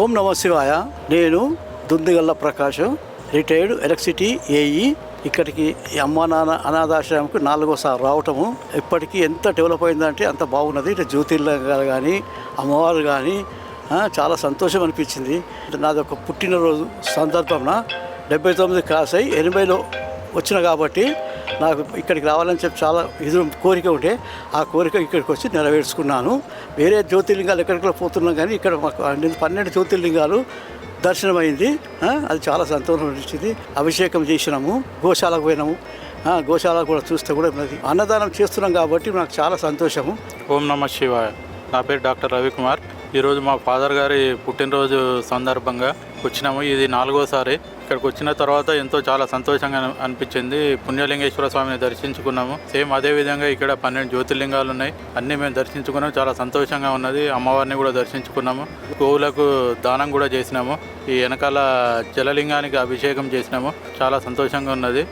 ఓం నమ శివాయ. నేను దుందిగల్ల ప్రకాశం, రిటైర్డ్ ఎలక్ట్రిసిటీ ఏఈ. ఇక్కడికి ఈ అమ్మా నాన్న అనాథాశ్రమంకు 4వ సారి రావటము. ఇప్పటికీ ఎంత డెవలప్ అయిందంటే అంత బాగున్నది. ఇటు జ్యోతిర్లింగాలు కానీ అమ్మవారు కానీ చాలా సంతోషం అనిపించింది. నాది ఒక పుట్టినరోజు సందర్భంన 79 క్రాస్ అయ్యి 80లో వచ్చిన కాబట్టి నాకు ఇక్కడికి రావాలని చెప్పి చాలా కోరిక ఉంటే ఆ కోరిక ఇక్కడికి వచ్చి నెరవేర్చుకున్నాను. వేరే జ్యోతిర్లింగాలు ఎక్కడికి పోతున్నాం కానీ ఇక్కడ మాకు 12 జ్యోతిర్లింగాలు దర్శనమైంది. అది చాలా సంతోషం అనిపించింది. అభిషేకం చేసినాము, గోశాలకు పోయినాము. గోశాల కూడా చూస్తే కూడా ఉన్నది. అన్నదానం చేస్తున్నాం కాబట్టి నాకు చాలా సంతోషము. ఓం నమ శివాయ. నా పేరు డాక్టర్ రవికుమార్. ఈరోజు మా ఫాదర్ గారి పుట్టినరోజు సందర్భంగా వచ్చినాము. ఇది 4వసారి. ఇక్కడికి వచ్చిన తర్వాత చాలా సంతోషంగా అనిపించింది. పుణ్యలింగేశ్వర స్వామిని దర్శించుకున్నాము. సేమ్ అదే విధంగా ఇక్కడ 12 జ్యోతిర్లింగాలు ఉన్నాయి. అన్నీ మేము దర్శించుకున్నాము. చాలా సంతోషంగా ఉన్నది. అమ్మవారిని కూడా దర్శించుకున్నాము. గోవులకు దానం కూడా చేసినాము. ఈ వెనకాల జలలింగానికి అభిషేకం చేసినాము. చాలా సంతోషంగా ఉన్నది.